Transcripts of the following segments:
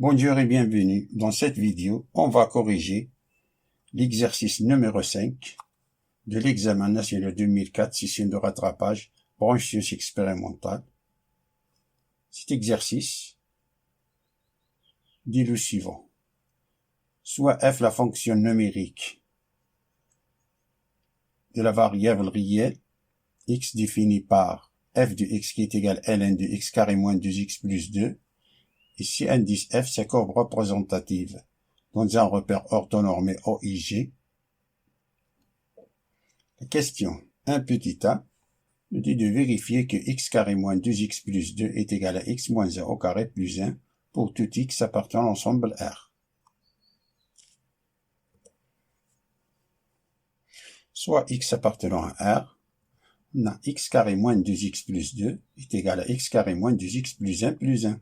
Bonjour et bienvenue. Dans cette vidéo, on va corriger l'exercice numéro 5 de l'examen national 2004 session de rattrapage branche sciences expérimentales. Cet exercice dit le suivant. Soit f la fonction numérique de la variable réelle x définie par f de x qui est égal à ln de x carré moins 2x plus 2. Ici, indice f, c'est courbe représentative dans un repère orthonormé OIG. La question 1 petit a nous dit de vérifier que x carré moins 2x plus 2 est égal à x moins 1 au carré plus 1 pour tout x appartenant à l'ensemble R. Soit x appartenant à R, on a x carré moins 2x plus 2 est égal à x carré moins 2x plus 1 plus 1.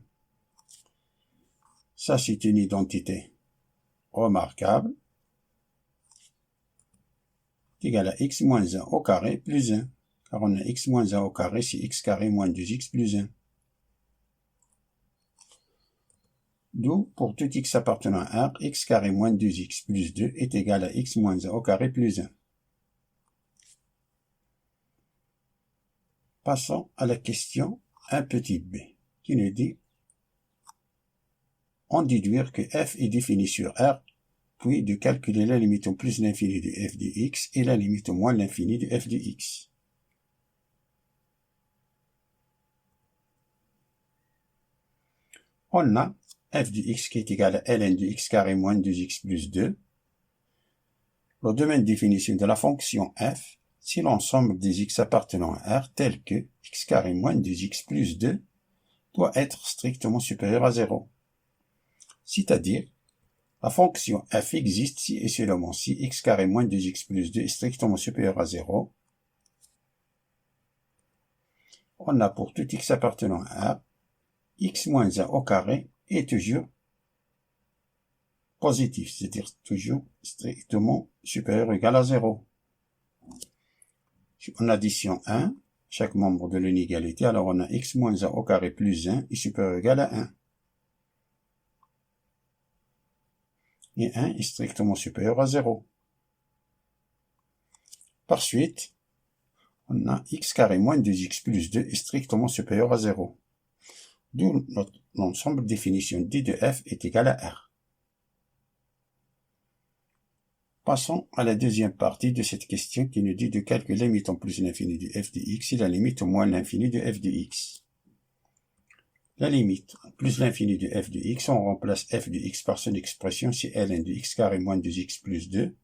Ça, c'est une identité remarquable, égal à x moins 1 au carré plus 1, car on a x moins 1 au carré, c'est x carré moins 2x plus 1. D'où, pour tout x appartenant à R, x carré moins 2x plus 2 est égal à x moins 1 au carré plus 1. Passons à la question 1 petit b, qui nous dit en déduire que f est défini sur R, puis de calculer la limite au plus l'infini de f de x et la limite au moins l'infini de f de x. On a f de x qui est égal à ln de x carré moins 2x plus 2. Le domaine de définition de la fonction f, c'est l'ensemble des x appartenant à R tel que x carré moins 2x plus 2 doit être strictement supérieur à 0. C'est-à-dire, la fonction f existe si et seulement si x carré moins 2x plus 2 est strictement supérieur à 0. On a pour tout x appartenant à R, x moins 1 au carré est toujours positif, c'est-à-dire toujours strictement supérieur ou égal à 0. En addition 1, chaque membre de l'inégalité, alors on a x moins 1 au carré plus 1 est supérieur ou égal à 1. Et 1 est strictement supérieur à 0. Par suite, on a x carré moins 2x plus 2 est strictement supérieur à 0. D'où l'ensemble définition d de f est égal à R. Passons à la deuxième partie de cette question qui nous dit de calculer la limite en plus l'infini de f de x et la limite au moins l'infini de f de x. La limite plus l'infini de f de x, on remplace f de x par son expression c'est ln de x carré moins 2x plus 2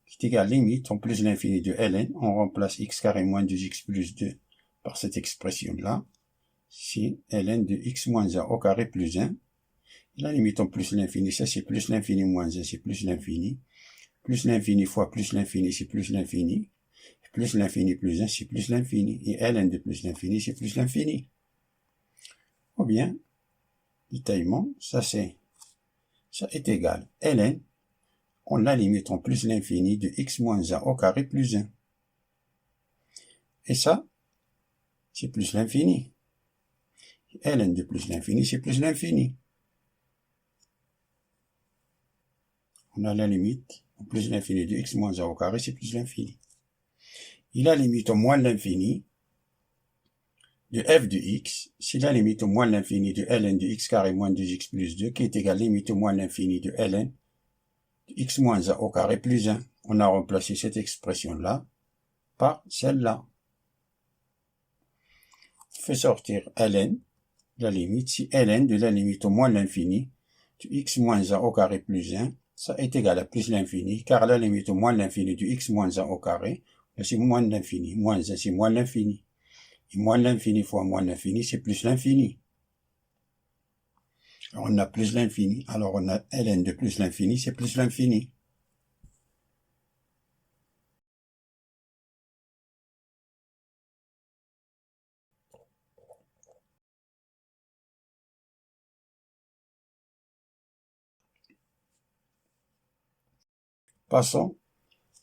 qui est égal à limite en plus l'infini de ln, on remplace x carré moins 2x plus 2 par cette expression-là, c'est ln de x moins 1 au carré plus 1. La limite en plus l'infini, ça c'est plus l'infini moins 1, c'est plus l'infini. Plus l'infini fois plus l'infini, c'est plus l'infini. Plus l'infini plus 1, c'est plus l'infini. Et ln de plus l'infini, c'est plus l'infini. Ou bien, détaillement, ça est égal. ln, on la limite en plus l'infini de x moins 1 au carré plus 1. Et ça, c'est plus l'infini. ln de plus l'infini, c'est plus l'infini. On a la limite en plus l'infini de x moins 1 au carré, c'est plus l'infini. Et la limite au moins l'infini de f de x, c'est la limite au moins l'infini de ln de x carré moins 2x plus 2, qui est égal à la limite au moins l'infini de ln de x moins 1 au carré plus 1. On a remplacé cette expression-là par celle-là. On fait sortir ln, la limite, si ln de la limite au moins l'infini de x moins 1 au carré plus 1, ça est égal à plus l'infini, car la limite au moins l'infini de x moins 1 au carré, c'est moins l'infini. Moins 1, c'est moins l'infini. Et moins l'infini fois moins l'infini, c'est plus l'infini. Alors on a plus l'infini. Alors on a ln de plus l'infini, c'est plus l'infini. Passons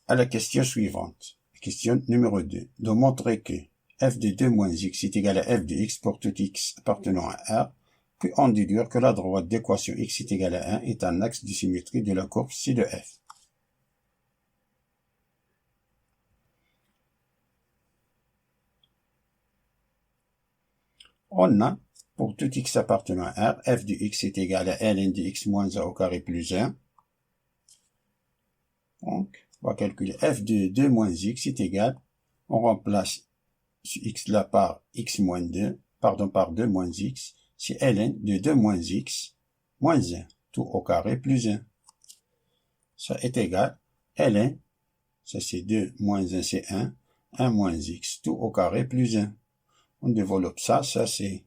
à la question suivante. Question numéro 2. De montrer que f de 2 moins x est égal à f de x pour tout x appartenant à R, puis en déduire que la droite d'équation x est égale à 1 est un axe de symétrie de la courbe C de f. On a, pour tout x appartenant à R, f de x est égal à ln de x moins a au carré plus 1. Donc, on va calculer f de 2 moins x est égal, on remplace x là par x moins 2, pardon, par 2 moins x, c'est ln de 2 moins x moins 1, tout au carré plus 1. Ça est égal, ln, ça c'est 2 moins 1 c'est 1 moins x, tout au carré plus 1. On développe ça, ça c'est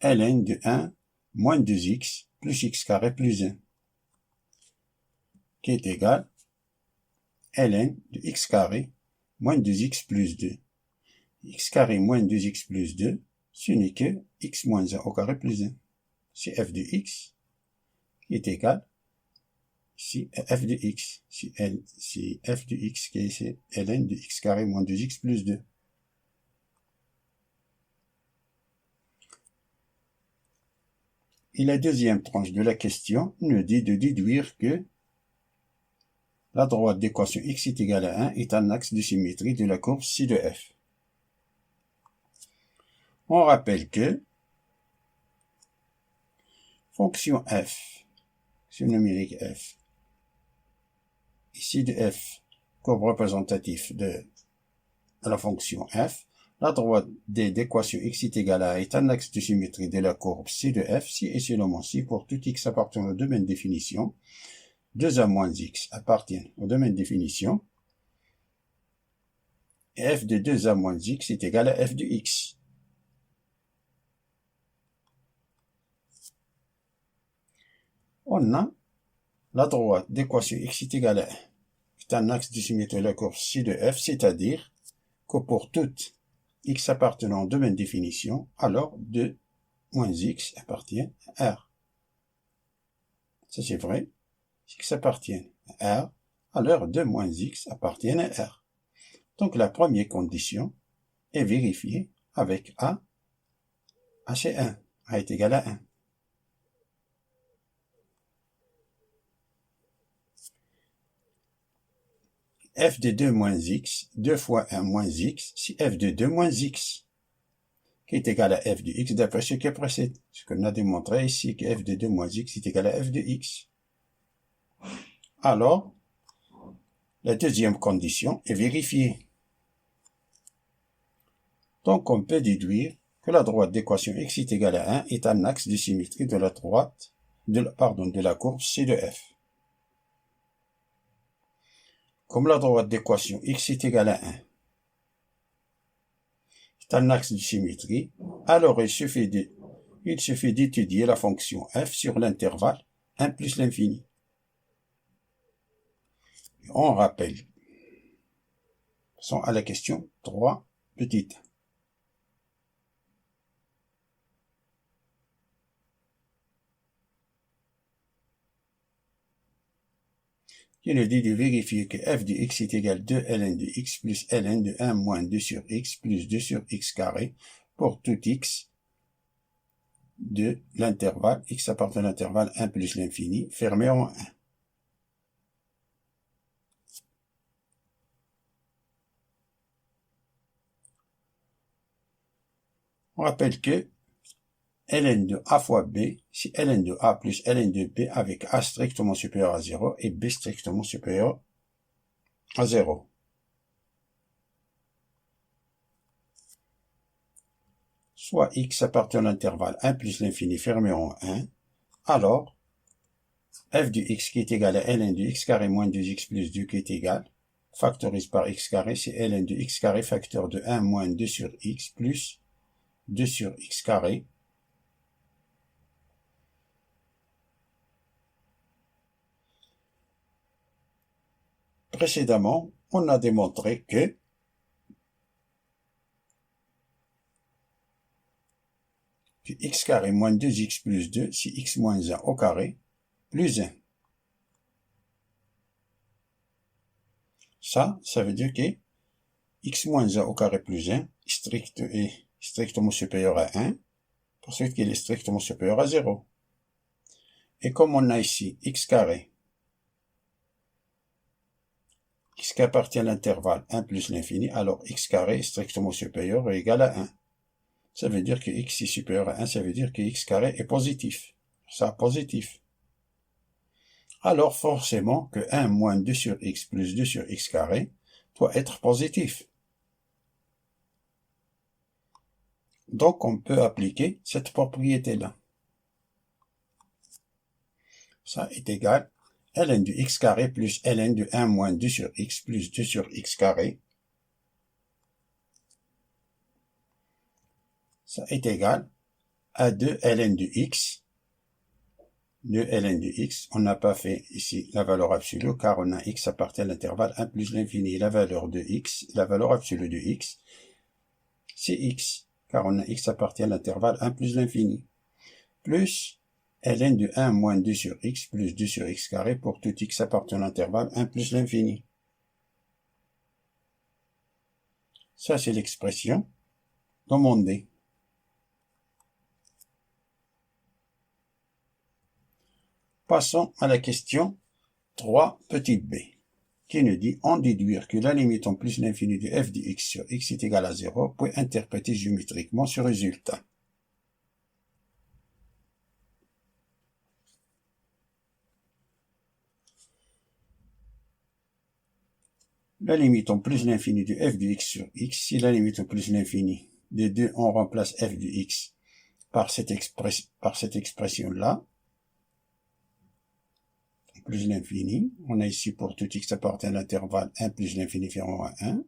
ln de 1 moins 2x plus x carré plus 1, qui est égal ln de x carré moins 2x plus 2. X carré moins 2x plus 2, ce n'est que x moins 1 au carré plus 1. C'est f de x qui est égal, ici, f de x. C'est f de x qui est ln de x carré moins 2x plus 2. Et la deuxième tranche de la question nous dit de déduire que la droite d'équation x est égale à 1 est un axe de symétrie de la courbe C de f. On rappelle que fonction f, fonction numérique f, ici de f, courbe représentative de la fonction f, la droite d'équation x est égale à est un axe de symétrie de la courbe C de f si et seulement si pour tout x appartenant au domaine définition, 2a moins x appartiennent au domaine définition, et f de 2a moins x est égal à f de x. On a la droite d'équation x est égale à 1 est un axe de symétrie de la courbe C de f, c'est-à-dire que pour tout x appartenant au domaine définition, alors 2 moins x appartient à R. Ça c'est vrai. Si x appartient à R, alors 2 moins x appartient à R. Donc la première condition est vérifiée avec A c'est 1. A est égal à 1. F de 2 moins x, 2 fois 1 moins x, c'est f de 2 moins x, qui est égal à f de x d'après ce qui précède. Ce qu'on a démontré ici, que f de 2 moins x est égal à f de x. Alors, la deuxième condition est vérifiée. Donc, on peut déduire que la droite d'équation x est égale à 1 est un axe de symétrie de la droite, de la courbe C de f. Comme la droite d'équation x est égale à 1 est un axe de symétrie, alors il suffit d'étudier la fonction f sur l'intervalle 1 plus l'infini. On rappelle, passons à la question 3 petite. Il nous dit de vérifier que f de x est égal à 2 ln de x plus ln de 1 moins 2 sur x plus 2 sur x carré pour tout x de l'intervalle, x appartient à l'intervalle 1 plus l'infini, fermé en 1. On rappelle que ln de a fois b, c'est ln de a plus ln de b avec a strictement supérieur à 0 et b strictement supérieur à 0. Soit x appartient à l'intervalle 1 plus l'infini fermé en 1, alors f de x qui est égal à ln de x carré moins 2x plus 2 qui est égal, factorise par x carré, c'est ln de x carré facteur de 1 moins 2 sur x plus 2 sur x carré. Précédemment, on a démontré que x carré moins 2x plus 2, c'est x moins 1 au carré plus 1. Ça veut dire que x moins 1 au carré plus 1 est strictement supérieur à 1. pour ce qui est strictement supérieur à 0. Et comme on a ici x carré, x qui appartient à l'intervalle 1 plus l'infini, alors x carré est strictement supérieur ou égal à 1. Ça veut dire que x est supérieur à 1, ça veut dire que x carré est positif. Ça, positif. Alors forcément que 1 moins 2 sur x plus 2 sur x carré doit être positif. Donc on peut appliquer cette propriété-là. Ça est égal à ln de x carré plus ln de 1 moins 2 sur x plus 2 sur x carré. Ça est égal à 2 ln de x. 2 ln de x. On n'a pas fait ici la valeur absolue car on a x appartient à l'intervalle 1 plus l'infini. La valeur de x, la valeur absolue de x, c'est x. Car on a x appartient à l'intervalle 1 plus l'infini. Plus ln de 1 moins 2 sur x plus 2 sur x carré pour tout x appartient à l'intervalle 1 plus l'infini. Ça, c'est l'expression demandée. Passons à la question 3 petite b, qui nous dit en déduire que la limite en plus l'infini de f de x sur x est égale à 0 pour interpréter géométriquement ce résultat. La limite en plus l'infini de f de x sur x, si la limite en plus l'infini de 2, on remplace f de x par cette expression-là, plus l'infini, on a ici pour tout x appartient à l'intervalle 1 plus l'infini inférieur à 1,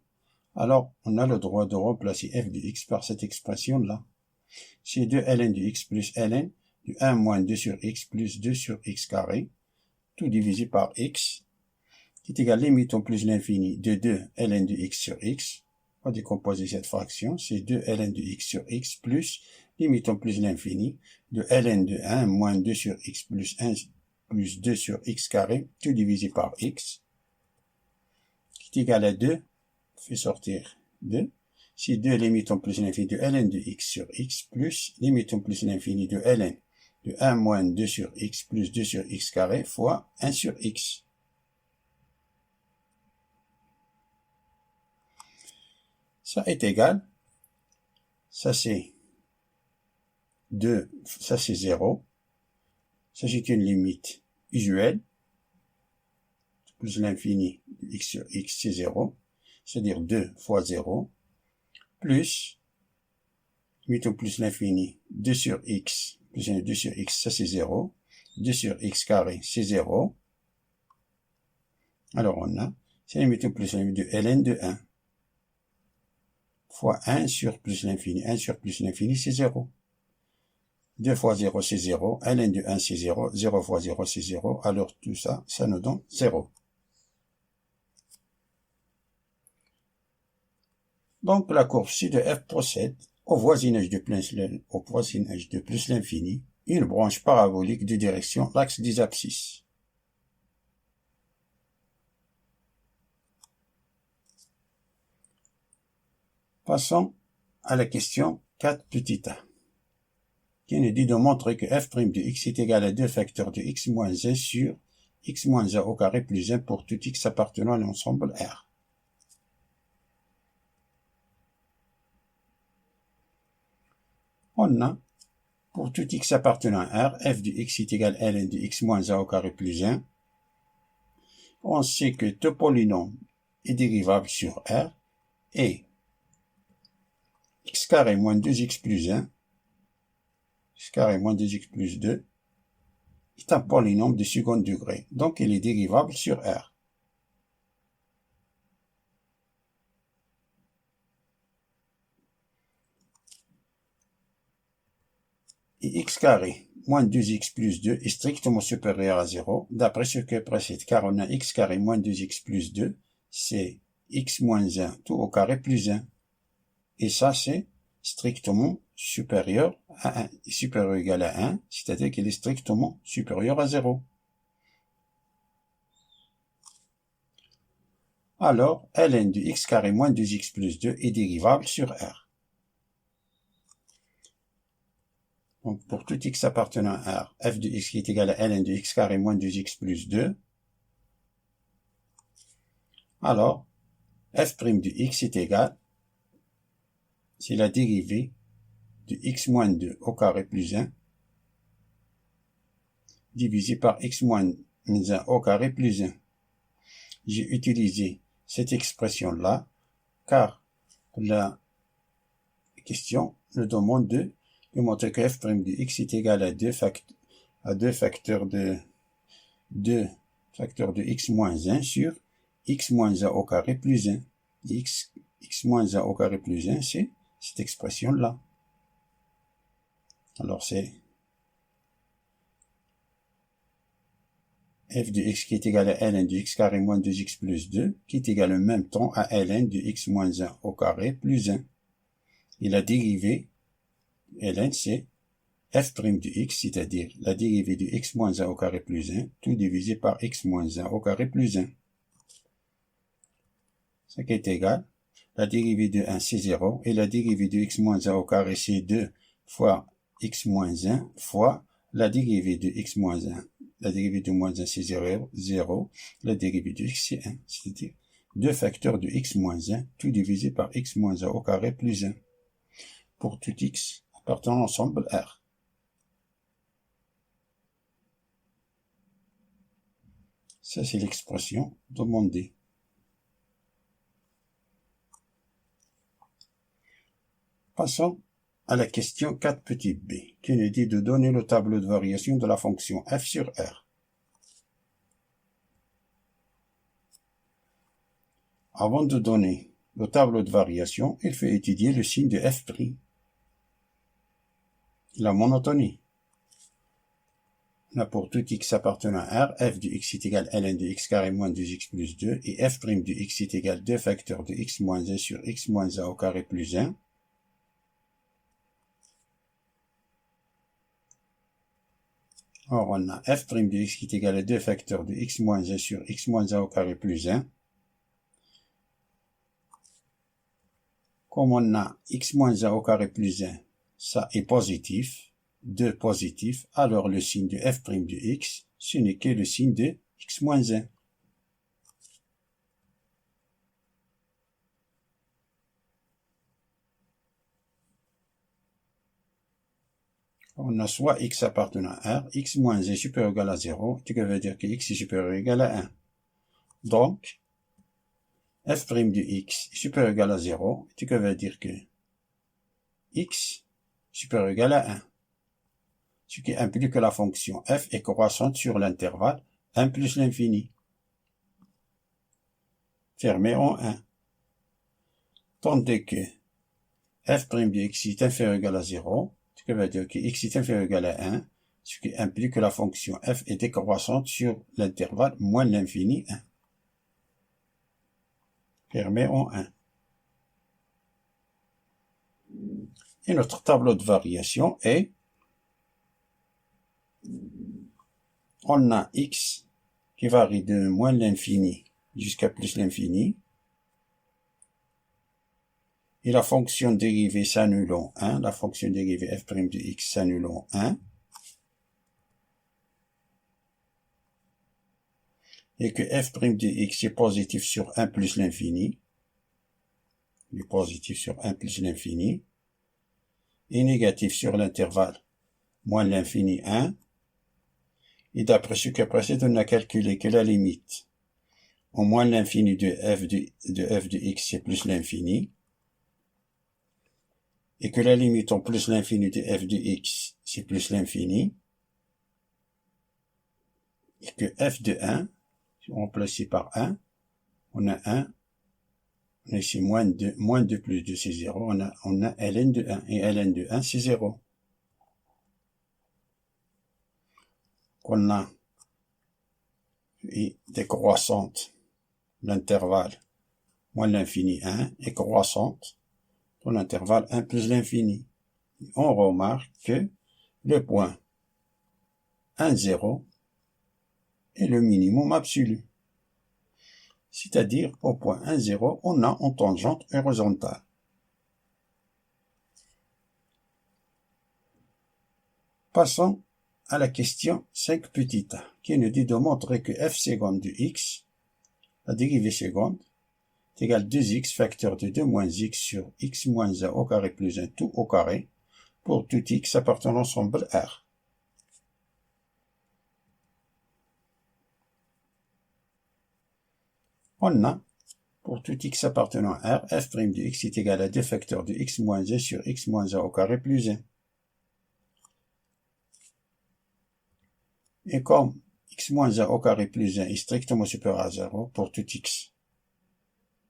alors on a le droit de remplacer f de x par cette expression-là. C'est 2 ln de x plus ln de 1 moins 2 sur x plus 2 sur x carré, tout divisé par x, qui est égal à limite en plus l'infini de 2 ln de x sur x. On va décomposer cette fraction, c'est 2 ln de x sur x plus limite en plus l'infini de ln de 1 moins 2 sur x plus 1 plus 2 sur x carré, tout divisé par x, qui est égal à 2, fait sortir 2, c'est 2 limite en plus l'infini de ln de x sur x plus limite en plus l'infini de ln de 1 moins 2 sur x plus 2 sur x carré fois 1 sur x. Ça est égal, ça c'est 2, ça c'est 0, ça c'est une limite usuelle, plus l'infini de x sur x c'est 0, c'est-à-dire 2 fois 0, plus, mettons plus l'infini, 2 sur x, plus 2 sur x, ça c'est 0, 2 sur x carré c'est 0, alors on a, c'est mettons plus l'infini de ln de 1, fois 1 sur plus l'infini, 1 sur plus l'infini c'est 0. 2 fois 0 c'est 0, ln de 1 c'est 0, 0 fois 0 c'est 0, alors tout ça, ça nous donne 0. Donc la courbe ci de f procède au voisinage de plus l'infini, une branche parabolique de direction l'axe des abscisses. Passons à la question 4 petit a, qui nous dit de montrer que f' de x est égal à 2 facteurs de x moins 1 sur x moins 1 au carré plus 1 pour tout x appartenant à l'ensemble R. On a, pour tout x appartenant à R, f de x est égal à ln de x moins 1 au carré plus 1. On sait que tout polynôme est dérivable sur R et x carré moins 2x plus 1, x carré moins 2x plus 2, est un polynôme de second degré, donc il est dérivable sur R. Et x carré moins 2x plus 2 est strictement supérieur à 0, d'après ce que précède, car on a x carré moins 2x plus 2, c'est x moins 1 tout au carré plus 1. Et ça, c'est strictement supérieur à 1, supérieur ou égal à 1, c'est-à-dire qu'il est strictement supérieur à 0. Alors, ln de x carré moins 2x plus 2 est dérivable sur R. Donc, pour tout x appartenant à R, f de x qui est égal à ln de x carré moins 2x plus 2, alors, f' de x est égal, c'est la dérivée de x moins 2 au carré plus 1, divisé par x moins 1 au carré plus 1. J'ai utilisé cette expression-là, car la question nous demande de montrer que f' de x est égal à 2 facteurs de x moins 1 sur x moins 1 au carré plus 1. x moins 1 au carré plus 1, c'est cette expression-là. Alors c'est f de x qui est égal à ln de x carré moins 2x plus 2, qui est égal en même temps à ln de x moins 1 au carré plus 1. Et la dérivée, ln, c'est f' de x, c'est-à-dire la dérivée de x moins 1 au carré plus 1, tout divisé par x moins 1 au carré plus 1. Ce qui est égal, la dérivée de 1, c'est 0, et la dérivée de x moins 1 au carré, c'est 2 fois x moins 1 fois la dérivée de x moins 1. La dérivée de moins 1, c'est 0, la dérivée de x, c'est 1, c'est-à-dire 2 facteurs de x moins 1, tout divisé par x moins 1 au carré plus 1, pour tout x appartenant à l'ensemble R. Ça, c'est l'expression demandée. Passons à la question 4 petit b, qui nous dit de donner le tableau de variation de la fonction f sur R. Avant de donner le tableau de variation, il faut étudier le signe de f', la monotonie. Là, pour tout x appartenant à R, f de x est égal à ln de x carré moins 2x plus 2, et f' de x est égal 2 facteurs de x moins 1 sur x moins 1 au carré plus 1. Or, on a f' de x qui est égal à 2 facteurs de x moins 1 sur x moins 1 au carré plus 1. Comme on a x moins 1 au carré plus 1, ça est positif, 2 positif, alors le signe de f' de x, ce n'est que le signe de x moins 1. On a soit x appartenant à R, x moins 1 supérieur ou égal à 0, ce qui veut dire que x est supérieur ou égal à 1. Donc, f' de x est supérieur ou égal à 0, ce qui veut dire que x supérieur ou égal à 1. Ce qui implique que la fonction f est croissante sur l'intervalle 1 plus l'infini, fermé en 1. Tandis que f' de x est inférieur ou égal à 0, ce qui veut dire que x est inférieur ou égal à 1, ce qui implique que la fonction f est décroissante sur l'intervalle moins l'infini 1. Fermé en 1. Et notre tableau de variation est, on a x qui varie de moins l'infini jusqu'à plus l'infini, et la fonction dérivée s'annule en 1, la fonction dérivée f' de x s'annule en 1, et que f' de x est positif sur 1 plus l'infini, il est positif sur 1 plus l'infini, et négatif sur l'intervalle moins l'infini 1, et d'après ce que précède, on a calculé que la limite au moins l'infini de f de x c'est plus l'infini, et que la limite en plus l'infini de f de x c'est plus l'infini, et que f de 1, si on remplace par 1, on a 1, on a ici moins 2 plus 2 c'est 0, on a ln de 1, et ln de 1 c'est 0. Qu'on a et décroissante l'intervalle moins l'infini 1 est croissante dans l'intervalle 1 plus l'infini. On remarque que le point 1, 0 est le minimum absolu. C'est-à-dire, au point 1, 0, on a en tangente horizontale. Passons à la question 5 petit a, qui nous dit de montrer que f seconde de x, la dérivée seconde, est égale 2x facteur de 2 moins x sur x moins a au carré plus 1 tout au carré, pour tout x appartenant à l'ensemble R. On a, pour tout x appartenant à R, f' de x est égal à 2 facteurs de x moins 1 sur x moins a au carré plus 1. Et comme x moins a au carré plus 1 est strictement supérieur à 0 pour tout x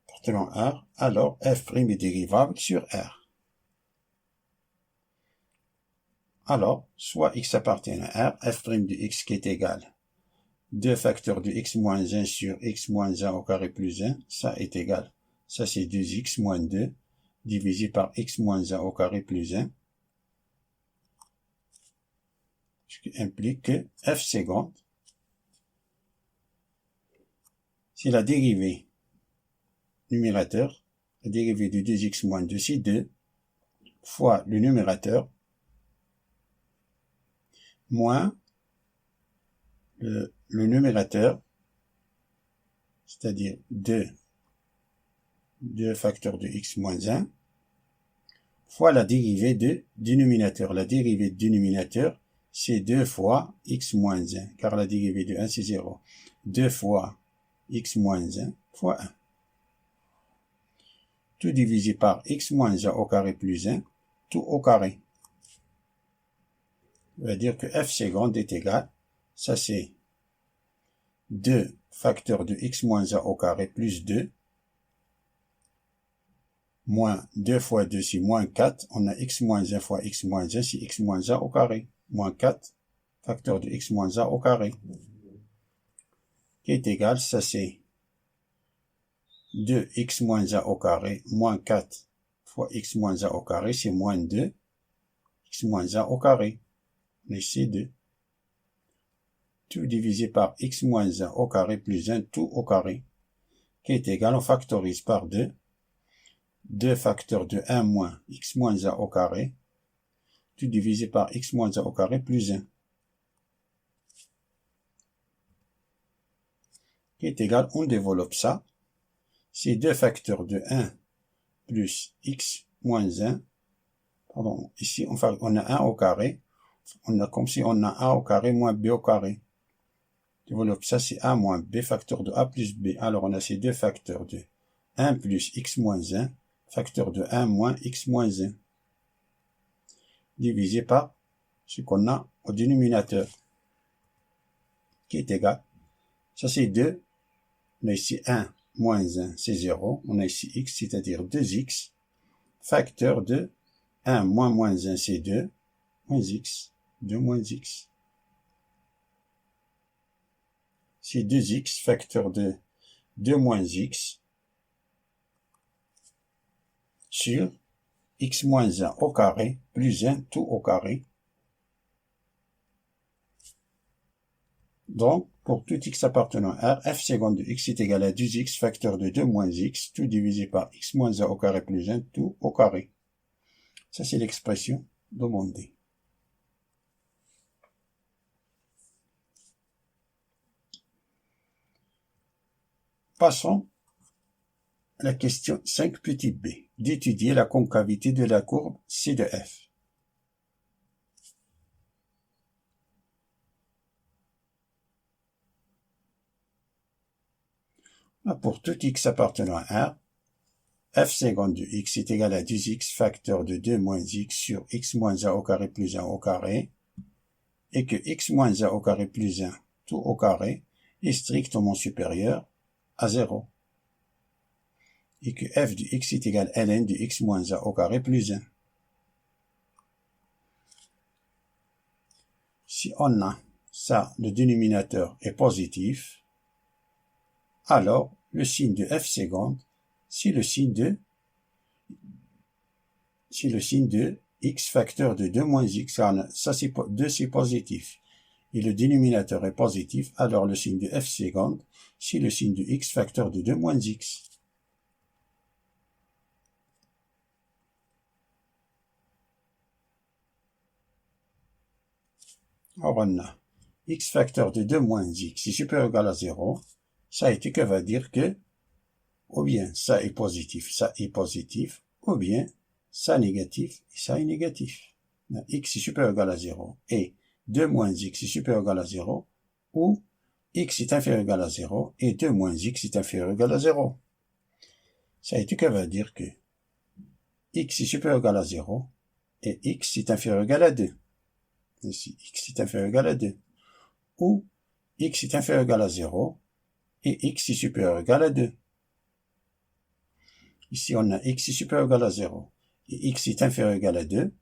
appartenant à R, alors f' est dérivable sur R. Alors, soit x appartient à R, f' de x qui est égal 2 facteurs de x moins 1 sur x moins 1 au carré plus 1, ça est égal. Ça c'est 2x moins 2 divisé par x moins 1 au carré plus 1. Ce qui implique que f seconde, c'est la dérivée numérateur, la dérivée de 2x moins 2, c'est 2 fois le numérateur moins le numérateur, c'est-à-dire 2 facteurs de x moins 1, fois la dérivée de dénominateur. La dérivée de dénominateur, c'est 2 fois x moins 1, car la dérivée de 1, c'est 0. 2 fois x moins 1 fois 1. Tout divisé par x moins 1 au carré plus 1, tout au carré. Ça veut dire que f seconde est égal, ça c'est 2 facteurs de x moins 1 au carré plus 2, moins 2 fois 2, c'est moins 4. On a x moins 1 fois x moins 1, c'est x moins 1 au carré. Moins 4, facteur de x moins 1 au carré. Qui est égal, ça c'est 2x moins 1 au carré, moins 4 fois x moins 1 au carré, c'est moins 2, x moins 1 au carré. Mais c'est 2. Tout divisé par x moins 1 au carré plus 1, tout au carré. Qui est égal, on factorise par 2. 2 facteurs de 1 moins x moins 1 au carré, tout divisé par x moins 1 au carré plus 1, qui est égal, on développe ça, c'est 2 facteurs de 1 plus x moins 1, pardon, ici on a 1 au carré, on a comme si on a a au carré moins b au carré. Développe ça, c'est a moins b facteur de a plus b. Alors on a ces 2 facteurs de 1 plus x moins 1, facteur de 1 moins x moins 1, divisé par ce qu'on a au dénominateur, qui est égal. Ça c'est 2, on a ici 1 moins 1, c'est 0. On a ici x, c'est-à-dire 2x, facteur de 1 moins moins 1, c'est 2, moins x, 2 moins x. C'est 2x, facteur de 2 moins x, sur x moins 1 au carré, plus 1, tout au carré. Donc, pour tout x appartenant à R, f seconde de x est égal à 2x facteur de 2 moins x, tout divisé par x moins 1 au carré plus 1, tout au carré. Ça, c'est l'expression demandée. Passons à la question 5 petit b, d'étudier la concavité de la courbe C de f. Pour tout x appartenant à R, f seconde de x est égal à 2x facteur de 2 moins x sur x moins 1 au carré plus 1 au carré, et que x moins 1 au carré plus 1 tout au carré est strictement supérieur à 0. Et que f de x est égal à ln de x moins 1 au carré plus 1. Si on a ça, le dénominateur est positif, alors le signe de f seconde, c'est le signe de x facteur de 2 moins x. Ça, c'est 2, c'est positif. Et le dénominateur est positif, alors le signe de f seconde, c'est le signe de x facteur de 2 moins x. Alors on a x facteur de 2 moins x est supérieur ou égal à 0. Ça été que va dire que, ou bien ça est positif, ou bien ça négatif et ça est négatif. X est supérieur ou égal à 0 et 2 moins x est supérieur ou égal à 0, ou x est inférieur ou égal à 0 et 2 moins x est inférieur ou égal à 0. Ça été que va dire que x est supérieur ou égal à 0 et x est inférieur ou égal à 2. Ici, x est inférieur ou égal à 2. Ou x est inférieur ou égal à 0 et x est supérieur ou égal à 2. Ici, on a x est supérieur ou égal à 0 et x est inférieur ou égal à 2.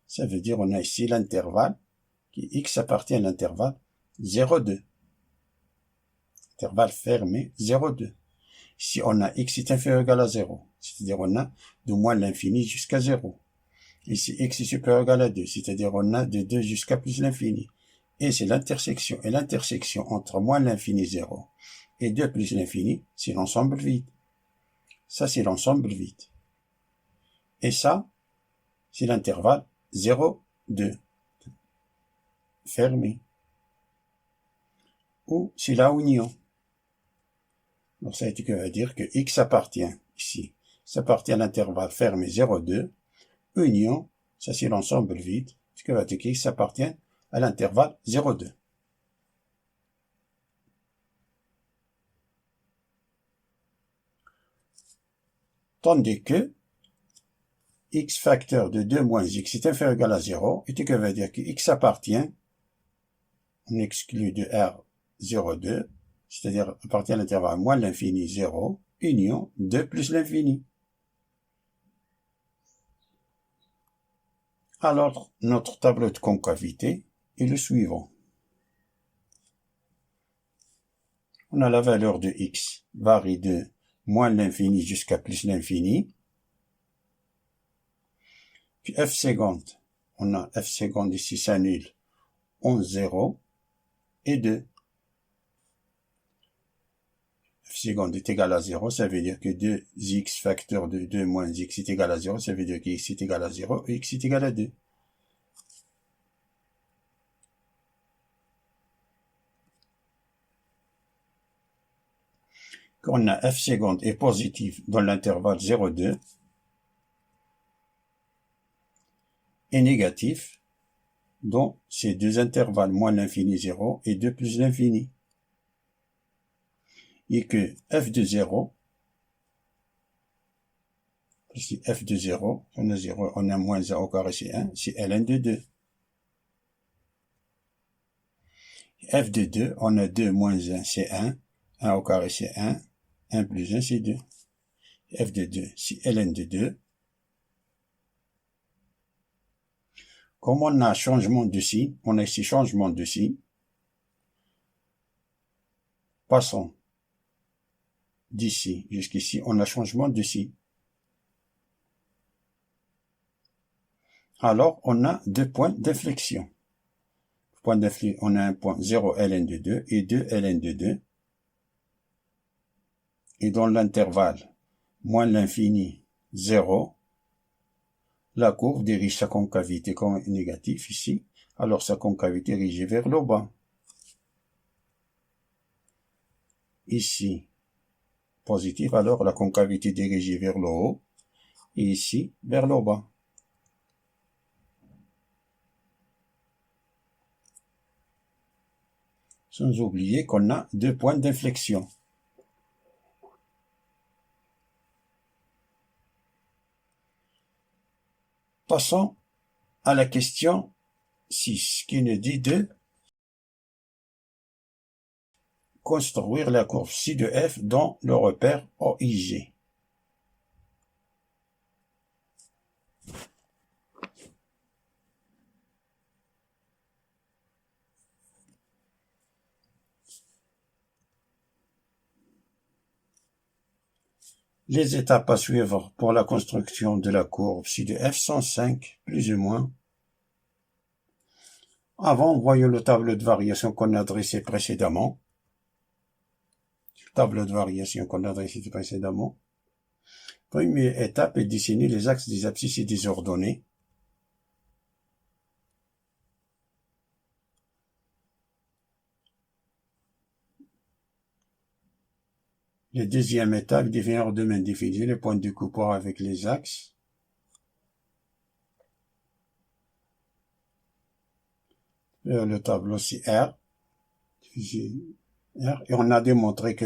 Ça veut dire on a ici l'intervalle, qui x appartient à l'intervalle 0,2. Intervalle fermé 0,2. Ici, on a x est inférieur ou égal à 0, c'est-à-dire on a de moins l'infini jusqu'à 0. Ici, x est supérieur ou égal à 2, c'est-à-dire on a de 2 jusqu'à plus l'infini. Et c'est l'intersection. Et l'intersection entre moins l'infini 0 et 2 plus l'infini, c'est l'ensemble vide. Ça, c'est l'ensemble vide. Et ça, c'est l'intervalle 0, 2. Fermé. Ou c'est la union. Donc ça veut dire que x appartient ici. Ça appartient à l'intervalle fermé 0, 2. Union, ça c'est l'ensemble vide. Ce que va dire que x appartient à l'intervalle 0, 2. Tandis que x facteur de 2 moins x est inférieur ou égal à 0, et que veut dire que x appartient, on exclut de R 0, 2, c'est-à-dire appartient à l'intervalle moins l'infini 0, union 2 plus l'infini. Alors, notre tableau de concavité est le suivant. On a la valeur de x varie de moins l'infini jusqu'à plus l'infini. Puis f seconde, on a f seconde ici s'annule 11, 0 et 2. F seconde est égal à 0, ça veut dire que 2x facteur de 2 moins x est égal à 0, ça veut dire que x est égal à 0 et x est égal à 2. Quand on a f seconde est positif dans l'intervalle 0, 2 et négatif dans ces deux intervalles moins l'infini 0 et 2 plus l'infini. Et que f de 0, ici f de 0, on a 0, on a moins 1 au carré c'est 1, c'est ln de 2. F de 2, on a 2 moins 1 c'est 1, 1 au carré c'est 1, 1 plus 1 c'est 2. F de 2, c'est ln de 2. Comme on a changement de signe, on a ici changement de signe. Passons d'ici jusqu'ici, on a changement de signe. Alors, on a deux points d'inflexion. Point d'inflexion, on a un point 0 ln de 2 et 2 ln de 2. Et dans l'intervalle moins l'infini 0, la courbe dirige sa concavité comme négatif ici, alors sa concavité dirigée vers le bas. Ici, positif, alors la concavité dirigée vers le haut, et ici, vers le bas. Sans oublier qu'on a deux points d'inflexion. Passons à la question 6, qui nous dit de construire la courbe ci de f dans le repère OIG. Les étapes à suivre pour la construction de la courbe ci de f sont 5, plus ou moins. Avant, voyons le tableau de variation qu'on a dressé précédemment. Tableau de variation qu'on a dressé précédemment. Première étape est dessiner les axes des abscisses et des ordonnées. La deuxième étape, définir le domaine défini, les points de coupure avec les axes. Le tableau, c'est R. Et on a démontré que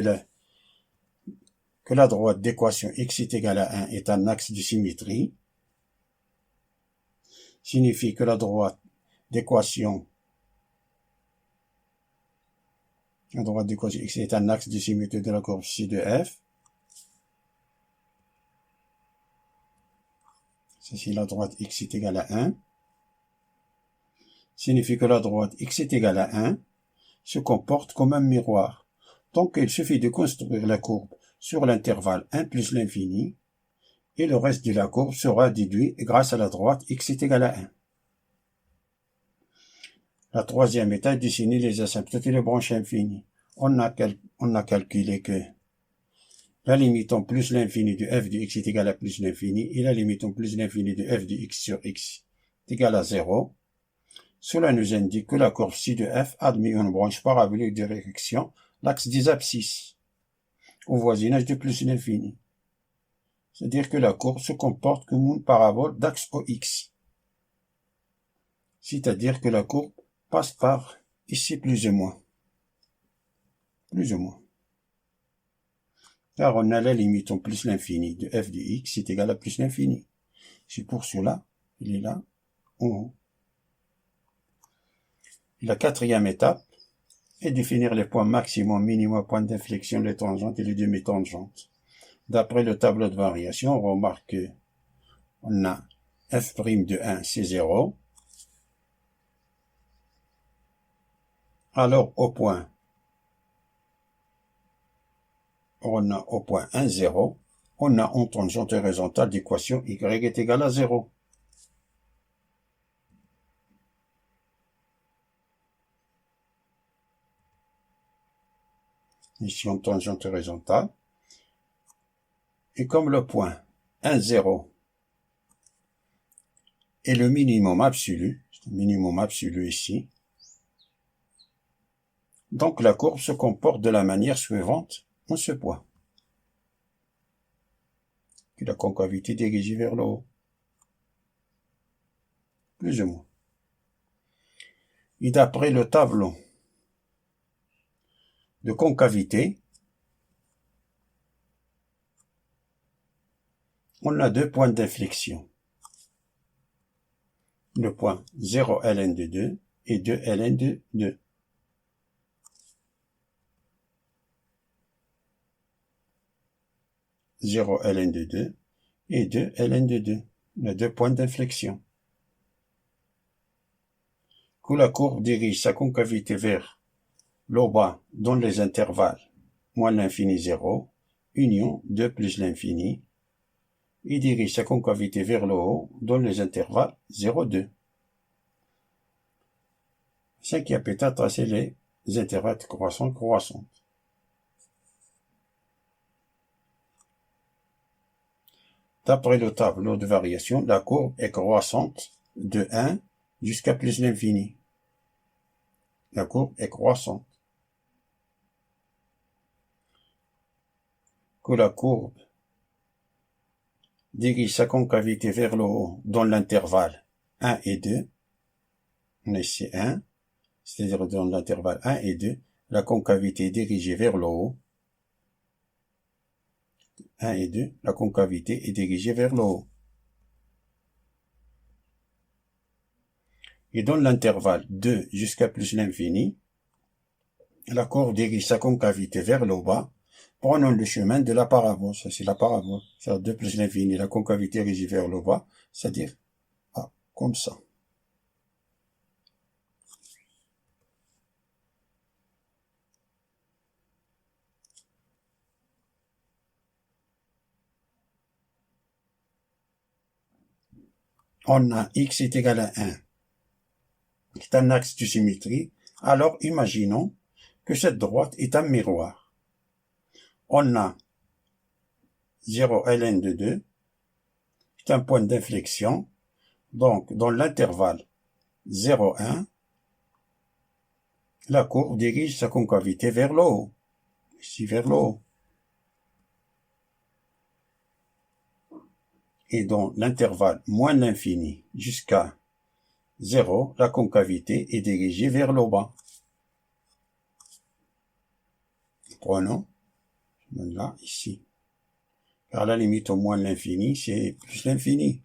la droite d'équation x est égale à 1 est un axe de symétrie. Signifie que la droite d'équation x est un axe de symétrie de la courbe ci de f. Ceci, la droite x est égale à 1. Signifie que la droite x est égale à 1 se comporte comme un miroir. Donc, il suffit de construire la courbe sur l'intervalle 1 plus l'infini, et le reste de la courbe sera déduit grâce à la droite x est égal à 1. La troisième étape, dessiner les asymptotes et les branches infinies. On a calculé que la limite en plus l'infini de f de x est égale à plus l'infini, et la limite en plus l'infini de f de x sur x est égale à 0. Cela nous indique que la courbe ci de f admet une branche parabolique de direction l'axe des abscisses, au voisinage de plus l'infini. C'est-à-dire que la courbe se comporte comme une parabole d'axe OX. C'est-à-dire que la courbe passe par ici plus ou moins. Plus ou moins. Car on a la limite en plus l'infini de f de x est égal à plus l'infini. C'est pour cela, il est là, en haut. La quatrième étape est définir les points maximum, minimum, points d'inflexion, les tangentes et les demi-tangentes. D'après le tableau de variation, on remarque qu'on a f' de 1, c'est 0. Alors, au point, on a au point 1, 0. On a en tangente horizontale d'équation y est égal à 0. Ici, en tangente horizontale. Et comme le point 1, 0 est le minimum absolu, c'est le minimum absolu ici, donc la courbe se comporte de la manière suivante en ce point. Puis la concavité dirigée vers le haut. Plus ou moins. Et d'après le tableau de concavité, on a deux points d'inflexion. Le point 0 ln de 2 et 2 ln de 2. Ln de 2 et 2 ln de 2. On a deux points d'inflexion. Que la courbe dirige sa concavité vers le bas dans les intervalles moins l'infini 0, union 2 plus l'infini, et dirige sa concavité vers le haut dans les intervalles 0, 2. C'est qui a peut-être tracé les intervalles croissants. D'après le tableau de variation, la courbe est croissante de 1 jusqu'à plus l'infini. La courbe est croissante. Que la courbe dirige sa concavité vers le haut dans l'intervalle 1 et 2. On a ici 1, c'est-à-dire dans l'intervalle 1 et 2, la concavité est dirigée vers le haut. 1 et 2, la concavité est dirigée vers le haut. Et dans l'intervalle 2 jusqu'à plus l'infini, la courbe dirige sa concavité vers le bas, prenons le chemin de la parabole. Ça, c'est la parabole. C'est 2 plus l'infini, la concavité dirigée vers le bas, c'est-à-dire, comme ça. On a x est égal à 1. C'est un axe de symétrie. Alors, imaginons que cette droite est un miroir. On a 0 ln de 2. C'est un point d'inflexion. Donc, dans l'intervalle 0, 1, la courbe dirige sa concavité vers le haut. Ici, vers le haut. est dans l'intervalle moins l'infini jusqu'à 0, la concavité est dirigée vers le bas. Prenons là, ici. Car la limite au moins l'infini, c'est plus l'infini.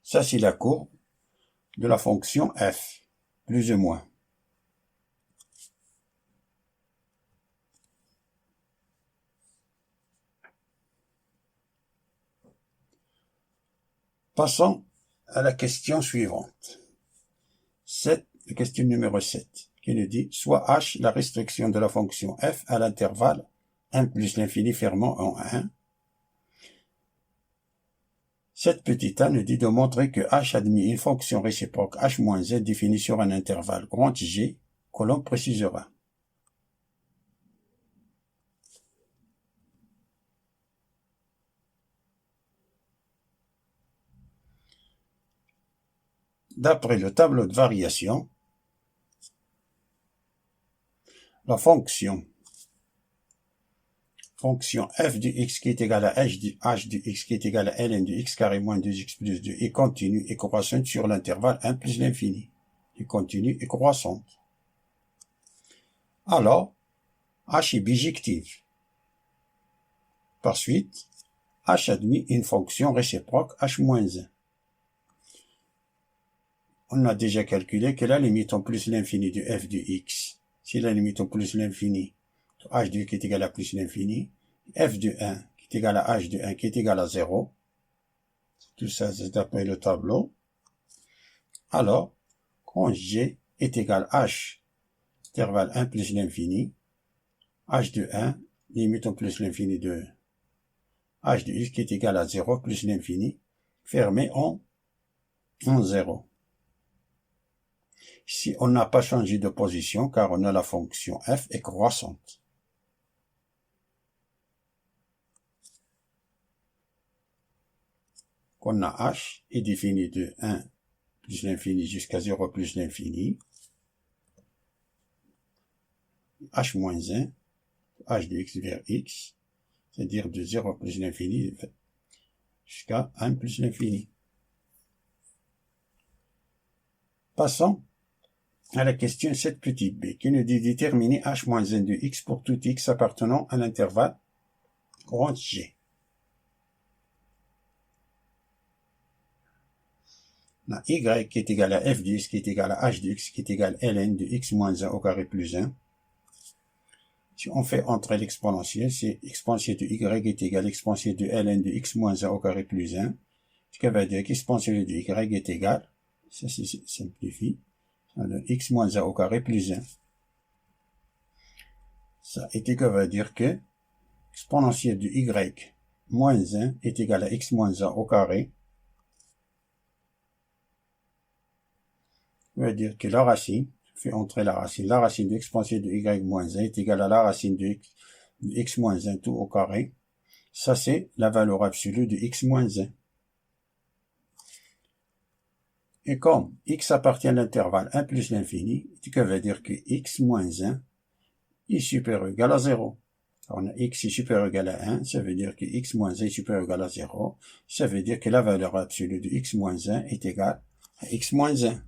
Ça, c'est la courbe de la fonction f, plus ou moins. Passons à la question suivante. La question numéro 7, qui nous dit, soit h la restriction de la fonction f à l'intervalle 1 plus l'infini fermant en 1. Cette petite a nous dit de montrer que h admet une fonction réciproque h moins z définie sur un intervalle grand G, que l'on précisera. D'après le tableau de variation, la fonction f de x qui est égale à h de x qui est égal à ln de x carré moins 2x plus 2 est continue et croissante sur l'intervalle 1 plus l'infini. Est continue et croissante. Alors, h est bijective. Par suite, h admet une fonction réciproque h moins 1. On a déjà calculé que la limite en plus l'infini de f de x, c'est la limite en plus l'infini de h de qui est égal à plus l'infini, f de 1 qui est égal à h de 1 qui est égal à 0. Tout ça, c'est d'après le tableau. Alors, quand g est égal à h, intervalle 1 plus l'infini, h de 1, limite en plus l'infini de h de x qui est égal à 0 plus l'infini, fermé en 0. Ici, on n'a pas changé de position car on a la fonction f est croissante. Qu'on a h est défini de 1 plus l'infini jusqu'à 0 plus l'infini. H moins 1, h de x vers x, c'est-à-dire de 0 plus l'infini jusqu'à 1 plus l'infini. Passons à la question 7 petit b, qui nous dit déterminer h moins 1 de x pour tout x appartenant à l'intervalle grand G. On a y qui est égal à f de x qui est égal à h de x qui est égal à ln de x moins 1 au carré plus 1. Si on fait entrer l'exponentielle, c'est exponentielle de y est égal à exponentielle de ln de x moins 1 au carré plus 1. Ce qui veut dire qu'exponentielle de y est égal, ça se simplifie, x moins 1 au carré plus 1. Ça est égal veut dire que exponentielle de y moins 1 est égal à x moins 1 au carré. Ça veut dire que la racine, je fais entrer la racine de exponentielle de y moins 1 est égale à la racine de x moins 1 tout au carré. Ça c'est la valeur absolue de x moins 1. Et comme x appartient à l'intervalle 1 plus l'infini, ce qui veut dire que x moins 1 est supérieur ou égal à 0. On a x est supérieur ou égal à 1, ça veut dire que x moins 1 est supérieur ou égal à 0. Ça veut dire que la valeur absolue de x moins 1 est égale à x moins 1.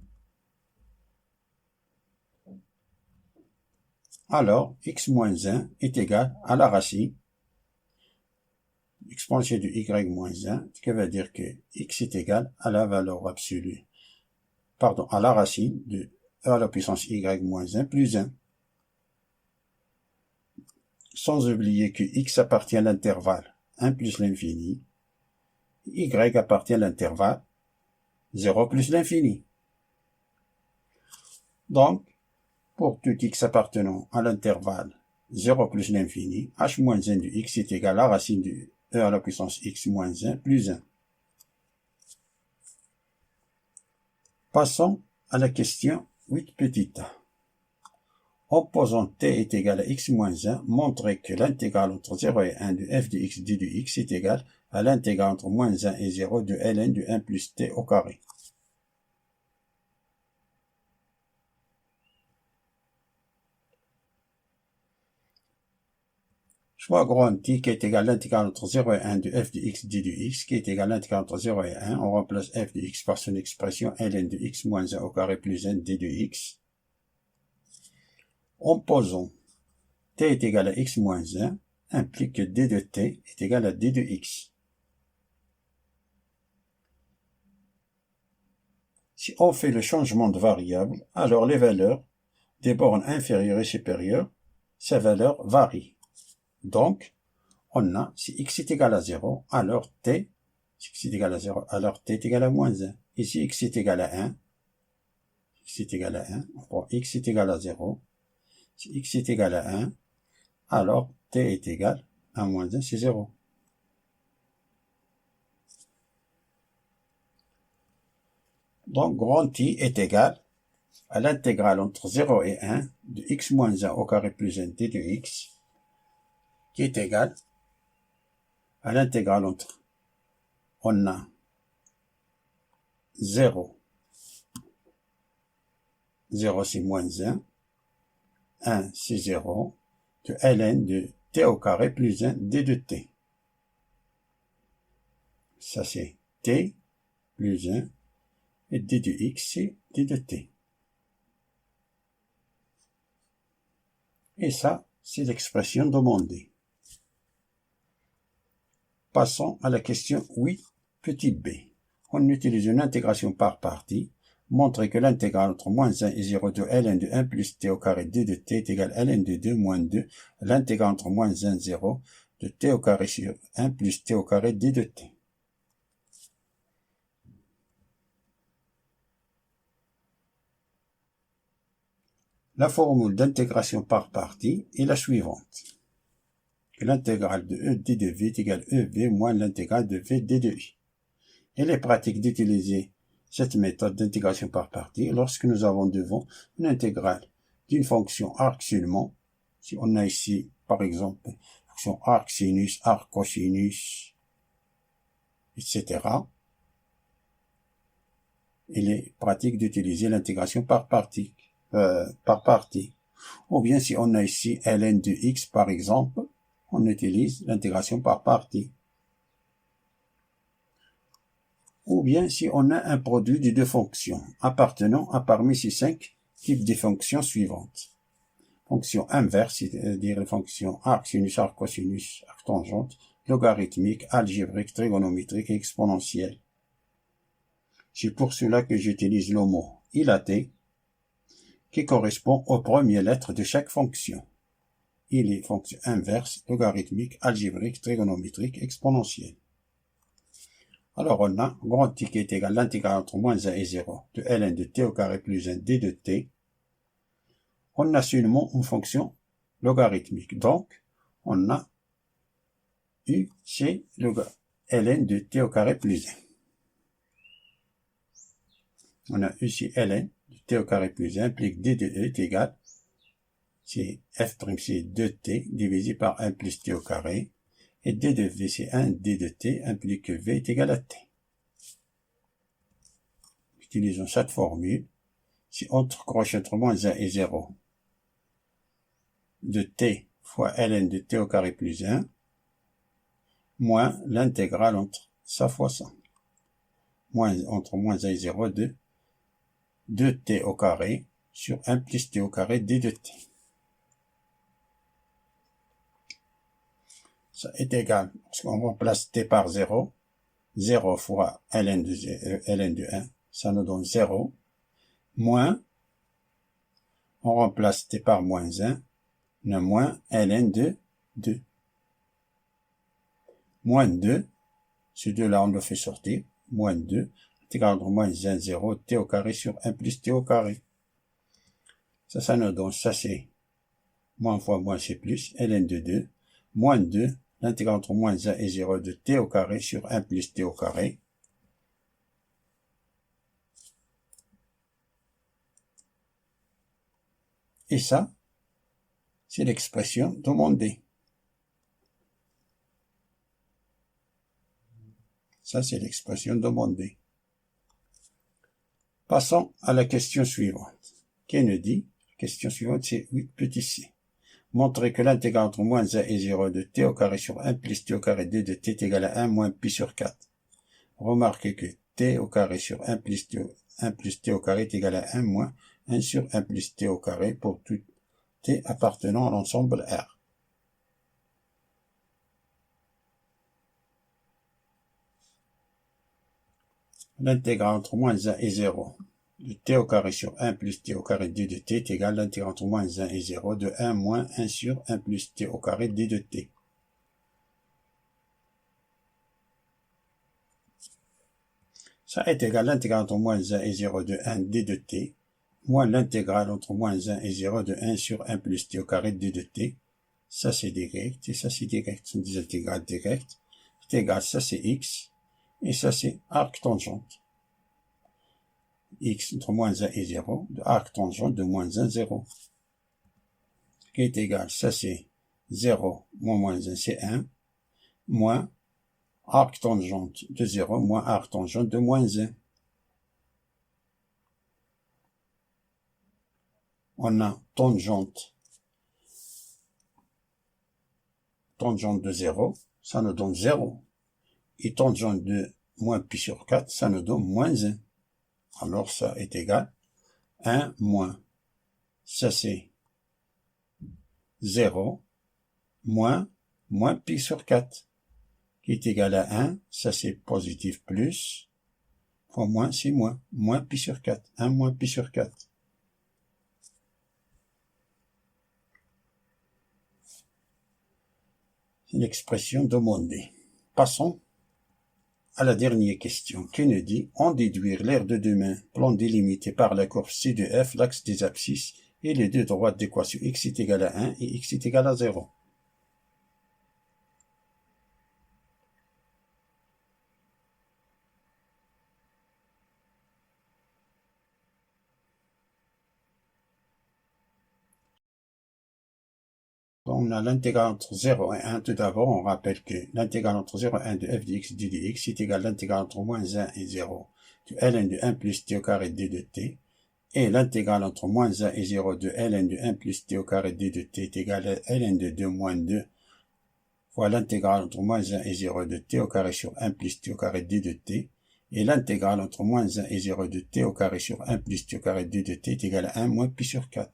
Alors, x moins 1 est égal à la racine exponentielle de y moins 1, ce qui veut dire que x est égal à la valeur absolue, à la racine de e à la puissance y moins 1 plus 1. Sans oublier que x appartient à l'intervalle 1 plus l'infini, y appartient à l'intervalle 0 plus l'infini. Donc, pour tout x appartenant à l'intervalle 0 plus l'infini, h moins 1 de x est égal à la racine de e à la puissance x moins 1 plus 1. Passons à la question 8 petit a. En posant t est égal à x moins 1, montrez que l'intégrale entre 0 et 1 de f de x d de x est égal à l'intégrale entre moins 1 et 0 de ln de 1 plus t au carré. soit grand T qui est égal à l'intégrale entre 0 et 1 de f de x d de x, qui est égal à l'intégrale entre 0 et 1. On remplace f de x par son expression ln de x moins 1 au carré plus 1 d de x. En posant t est égal à x moins 1, implique que d de t est égal à d de x. Si on fait le changement de variable, alors les valeurs des bornes inférieures et supérieures, ces valeurs varient. Donc, on a, si x est égal à 0, alors t, si x est égal à 0, alors t est égal à moins 1. Et si x est égal à 1, x est égal à 1, on prend x est égal à 0. Si x est égal à 1, alors t est égal à moins 1, c'est 0. Donc, grand T est égal à l'intégrale entre 0 et 1 de x moins 1 au carré plus 1 d de x, qui est égal à l'intégrale entre, on a 0, 0 c'est moins 1, 1 c'est 0, de ln de t au carré plus 1 d de t. Ça c'est t plus 1, et d de x c'est d de t. Et ça, c'est l'expression demandée. Passons à la question 8, petit b. On utilise une intégration par partie. Montrer que l'intégrale entre moins 1 et 0 de ln de 1 plus t au carré d de t est égal à ln de 2 moins 2. L'intégrale entre moins 1 et 0 de t au carré sur 1 plus t au carré d de t. La formule d'intégration par partie est la suivante. L'intégrale de e d de v est égale ev moins l'intégrale de v d de i. Il est pratique d'utiliser cette méthode d'intégration par partie lorsque nous avons devant une intégrale d'une fonction arc seulement. Si on a ici, par exemple, fonction arc sinus, arc cosinus, etc. Il est pratique d'utiliser l'intégration par partie. Ou bien si on a ici ln de x par exemple, on utilise l'intégration par partie. Ou bien si on a un produit de deux fonctions appartenant à parmi ces 5 types de fonctions suivantes. Fonction inverse, c'est-à-dire les fonctions arc, sinus, arc, cosinus, arc tangente, logarithmique, algébrique, trigonométrique et exponentielle. C'est pour cela que j'utilise le mot ilat, qui correspond aux premières lettres de chaque fonction. Il est fonction inverse, logarithmique, algébrique, trigonométrique, exponentielle. Alors on a grand T qui est égal à l'intégrale entre moins 1 et 0 de ln de t au carré plus 1 d de t. On a seulement une fonction logarithmique. Donc, on a u, c'est ln de t au carré plus 1. On a u, c'est ln de t au carré plus 1 implique d de e est égal, c'est f', c'est 2t divisé par 1 plus t au carré. Et d de v, c'est 1 d de t implique que v est égal à t. Utilisons cette formule. Si on croche entre moins 1 et 0 de t fois ln de t au carré plus 1, moins l'intégrale entre ça fois ça. Entre moins 1 et 0 de 2t au carré sur 1 plus t au carré d de t. Ça est égal, parce qu'on remplace t par 0, 0 fois ln de 1, ça nous donne 0, moins, on remplace t par moins 1, le moins ln de 2. Moins 2, ce 2-là on le fait sortir, moins 2, intégrale entre moins 1, 0, t au carré sur 1 plus t au carré. Ça nous donne, ça c'est moins fois moins c'est plus, ln de 2, moins 2, l'intégrale entre moins 1 et 0 de t au carré sur 1 plus t au carré. Et ça, c'est l'expression demandée. Ça, c'est l'expression demandée. Passons à la question suivante. Qui nous dit, la question suivante, c'est 8 petit c. Montrer que l'intégrale entre moins 1 et 0 de t au carré sur 1 plus t au carré 2 de t est égal à 1 moins pi sur 4. Remarquez que t au carré sur 1 plus t au carré est égal à 1 moins 1 sur 1 plus t au carré pour tout t appartenant à l'ensemble R. L'intégrale entre moins 1 et 0 de t au carré sur 1 plus t au carré d de t est égal à l'intégrale entre moins 1 et 0 de 1 moins 1 sur 1 plus t au carré d de t. Ça est égal à l'intégrale entre moins 1 et 0 de 1 d de t, moins l'intégrale entre moins 1 et 0 de 1 sur 1 plus t au carré d de t. Ça c'est direct, et ça c'est direct, ce sont des intégrales directes. C'est égal, ça c'est x, et ça c'est arc tangente. X entre moins 1 et 0, de arc tangente de moins 1, 0. Qui est égal, ça c'est 0 moins moins 1, c'est 1, moins arc tangente de 0 moins arc tangente de moins 1. On a tangente de 0, ça nous donne 0. Et tangente de moins pi sur 4, ça nous donne moins 1. Alors ça est égal 1 moins, ça c'est 0, moins pi sur 4, qui est égal à 1, ça c'est positif plus, fois moins c'est moins pi sur 4, 1 moins pi sur 4. C'est l'expression demandée. Passons à la dernière question qui nous dit en déduire l'aire de deux mains, plan délimité par la courbe C de F, l'axe des abscisses et les deux droites d'équation x est égal à 1 et x est égal à 0. On a l'intégrale entre 0 et 1. Tout d'abord, on rappelle que l'intégrale entre 0 et 1 de f de x d de x est égal à l'intégrale entre moins 1 et 0 de ln de 1 plus t au carré d de t. Et l'intégrale entre moins 1 et 0 de ln de 1 plus t au carré d de t est égal à ln de 2 moins 2 fois l'intégrale entre moins 1 et 0 de t au carré sur 1 plus t au carré d de t. Et l'intégrale entre moins 1 et 0 de t au carré sur 1 plus t au carré d de t est égal à 1 moins pi sur 4.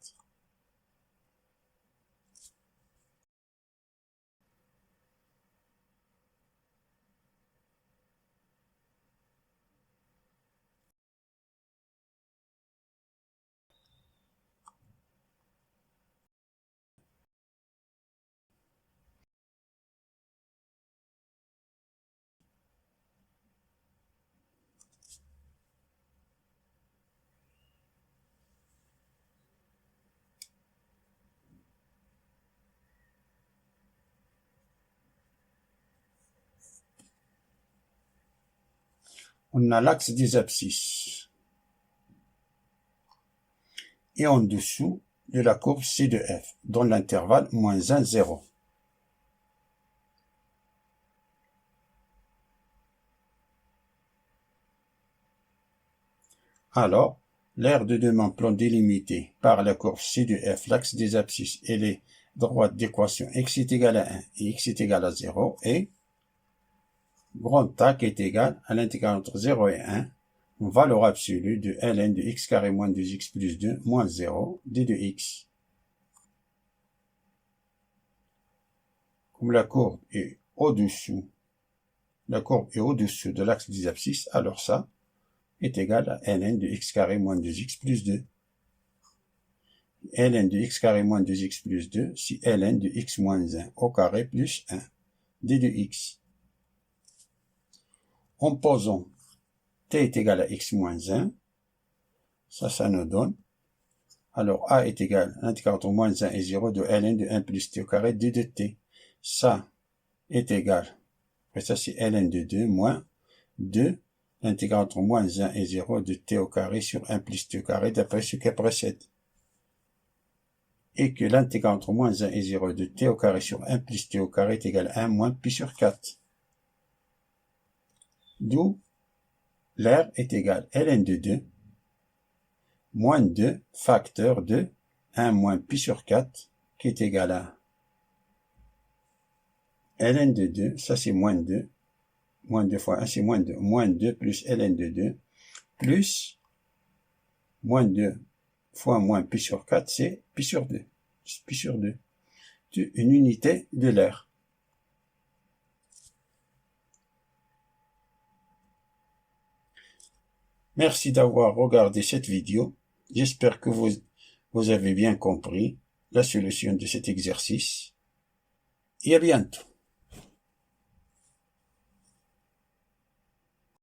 On a l'axe des abscisses. Et en dessous de la courbe C de F, dans l'intervalle moins 1, 0. Alors, l'aire de deux mains plan délimité par la courbe C de F, l'axe des abscisses et les droites d'équation x est égal à 1 et x est égal à 0 et grand A qui est égal à l'intégrale entre 0 et 1, valeur absolue de ln de x carré moins 2x plus 2 moins 0 d de x. Comme la courbe est au-dessous de l'axe des abscisses, alors ça est égal à ln de x carré moins 2x plus 2. ln de x carré moins 2x plus 2, c'est ln de x moins 1 au carré plus 1 d de x. En posant t est égal à x moins 1, ça nous donne, alors a est égal à l'intégrale entre moins 1 et 0 de ln de 1 plus t au carré d de t. Ça est égal, et ça c'est ln de 2 moins 2, l'intégrale entre moins 1 et 0 de t au carré sur 1 plus t au carré d'après ce qui précède. Et que l'intégrale entre moins 1 et 0 de t au carré sur 1 plus t au carré est égal à 1 moins pi sur 4. D'où l'aire est égal à ln de 2 moins 2 facteur de 1 moins pi sur 4 qui est égal à ln de 2, ça c'est moins 2, moins 2 fois 1 c'est moins 2, moins 2 plus ln de 2, plus moins 2 fois moins pi sur 4, c'est pi sur 2, pi sur 2, une unité de l'air. Merci d'avoir regardé cette vidéo. J'espère que vous avez bien compris la solution de cet exercice. Et à bientôt.